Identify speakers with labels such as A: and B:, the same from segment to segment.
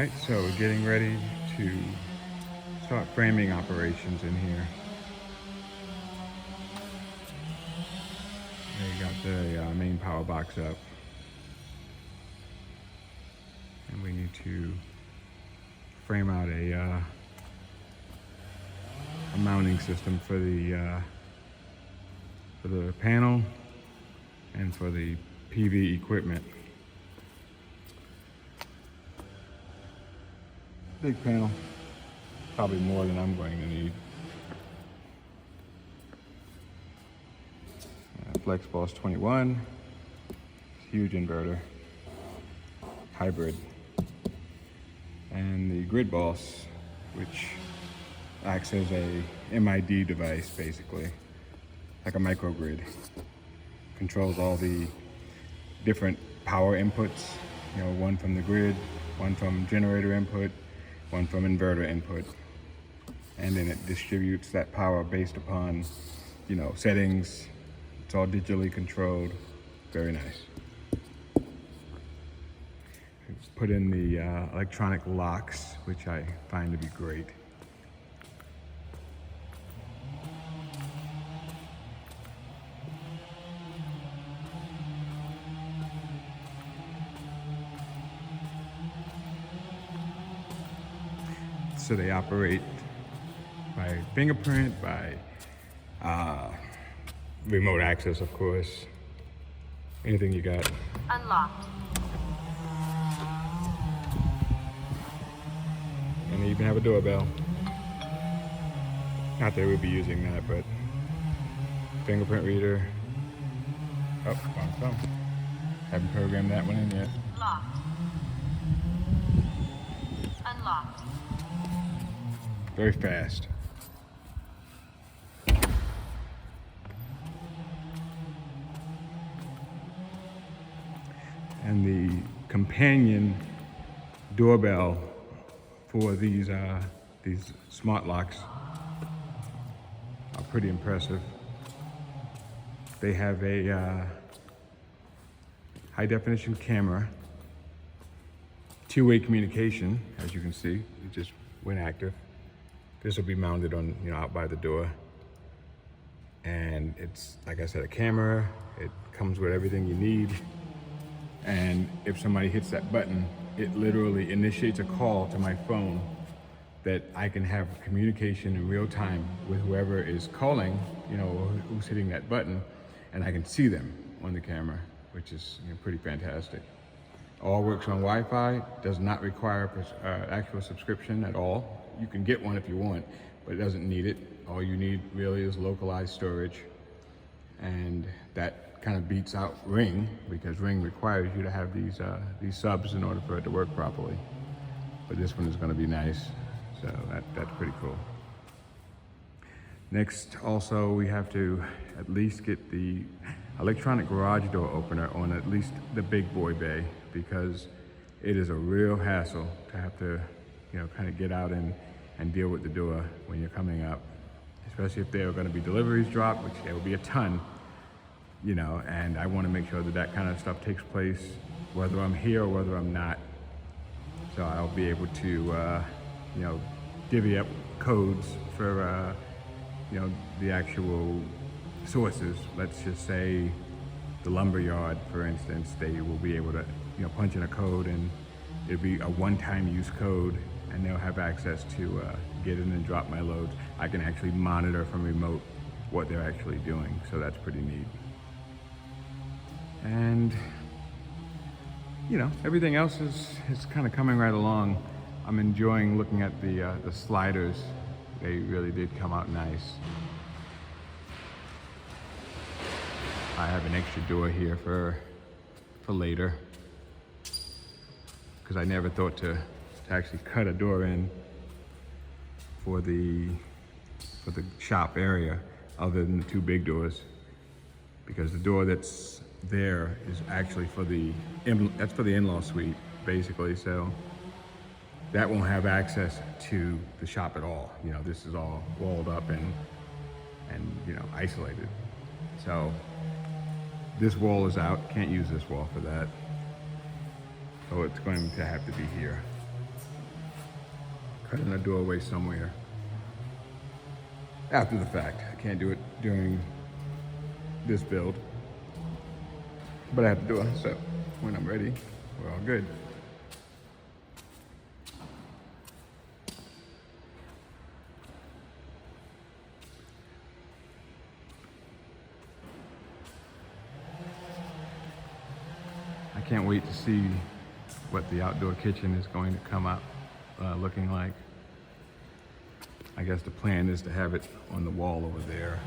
A: Alright, so we're getting ready to start framing operations in here. They got the main power box up. And we need to frame out a mounting system for the panel and for the PV equipment. Big panel, probably more than I'm going to need. Flex Boss 21, huge inverter, hybrid, and the Grid Boss, which acts as a MID device, basically, like a microgrid. Controls all the different power inputs, one from the grid, one from generator input, one from inverter input, and then it distributes that power based upon, settings. It's all digitally controlled. Very nice. Put in the electronic locks, which I find to be great. So they operate by fingerprint, by remote access, of course. Anything you got.
B: Unlocked.
A: And they even have a doorbell. Not that we'd be using that, but fingerprint reader. Oh, wrong thumb. Haven't programmed that one in yet.
B: Locked. Unlocked.
A: Very fast. And the companion doorbell for these smart locks are pretty impressive. They have a high definition camera, two-way communication, as you can see. It just went active. This will be mounted on, out by the door. And it's, like I said, a camera. It comes with everything you need. And if somebody hits that button, it literally initiates a call to my phone that I can have communication in real time with whoever is calling, who's hitting that button, and I can see them on the camera, which is pretty fantastic. All works on Wi-Fi, does not require actual subscription at all. You can get one if you want, but it doesn't need it. All you need really is localized storage, and that kind of beats out Ring, because Ring requires you to have these subs in order for it to work properly. But this one is going to be nice, so that's pretty cool. Next, also, we have to at least get the electronic garage door opener on at least the big boy bay, because it is a real hassle to have to, kind of get out and deal with the door when you're coming up, especially if there are going to be deliveries dropped, which there will be a ton. And I want to make sure that kind of stuff takes place, whether I'm here or whether I'm not. So I'll be able to, divvy up codes for, the actual sources. Let's just say the lumber yard, for instance, they will be able to, punch in a code, and it'll be a one-time use code, and they'll have access to get in and drop my loads. I can actually monitor from remote what they're actually doing, so that's pretty neat. And everything else is kind of coming right along. I'm enjoying looking at the sliders. They really did come out nice. I have an extra door here for later, because I never thought to actually cut a door in for the shop area, other than the two big doors, because the door that's there is actually for the in-law suite, basically. So that won't have access to the shop at all. This is all walled up and isolated. So this wall is out. Can't use this wall for that. So it's going to have to be here. cut in a doorway somewhere after the fact. I can't do it during this build, but I have to do it. So when I'm ready, we're all good. I can't wait to see what the outdoor kitchen is going to come up looking like. I guess the plan is to have it on the wall over there.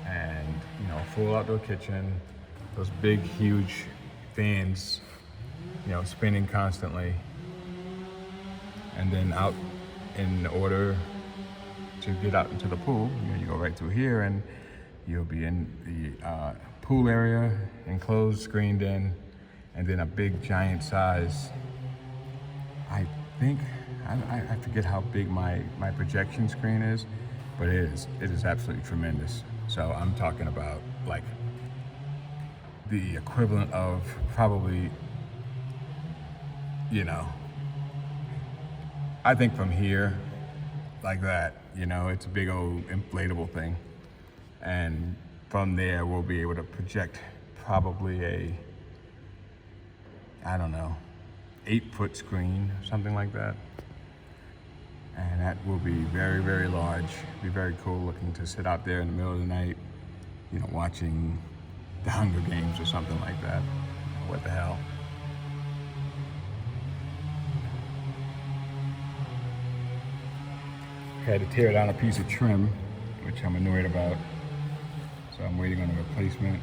A: And, you know, full outdoor kitchen, those big, huge fans, you know, spinning constantly. And then out in order to get out into the pool, you know, you go right through here and you'll be in the pool area, enclosed, screened in, and then a big giant size, I think, I forget how big my projection screen is, but it is absolutely tremendous. So I'm talking about like the equivalent of probably, you know, I think from here, like that, you know, it's a big old inflatable thing. And from there, we'll be able to project probably a, I don't know, 8-foot screen, something like that. And that will be very, very large. Be very cool looking to sit out there in the middle of the night, you know, watching the Hunger Games or something like that. What the hell? I had to tear down a piece of trim, which I'm annoyed about. So I'm waiting on a replacement.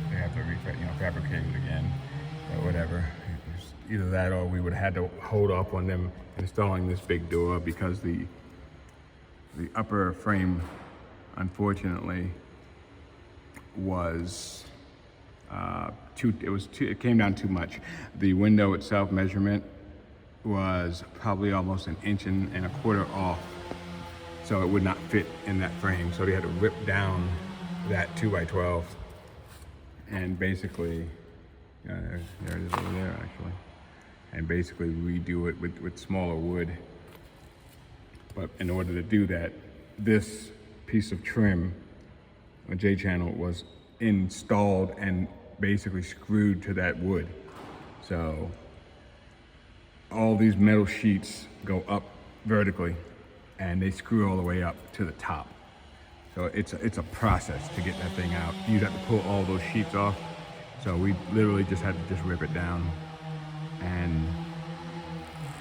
A: They have to fabricate it again, or whatever. It's either that or we would have had to hold off on them installing this big door because the upper frame, unfortunately, was it came down too much. The window itself measurement was probably almost 1.25 inches off, so it would not fit in that frame. So they had to rip down that 2x12 and basically, there it is over there actually, and basically redo it with smaller wood. But in order to do that, this piece of trim, a J-channel, was installed and basically screwed to that wood. So all these metal sheets go up vertically and they screw all the way up to the top. So it's a process to get that thing out. You have to pull all those sheets off. So we literally just had to rip it down. And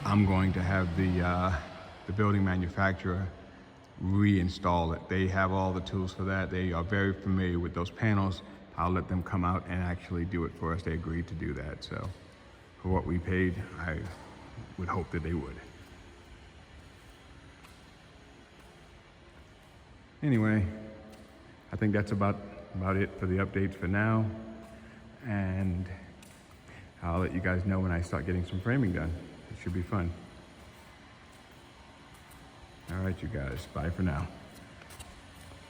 A: I'm going to have the building manufacturer reinstall it. They have all the tools for that. They are very familiar with those panels. I'll let them come out and actually do it for us. They agreed to do that. So for what we paid, I would hope that they would. Anyway, I think that's about it for the updates for now. And I'll let you guys know when I start getting some framing done. It should be fun. All right, you guys, bye for now.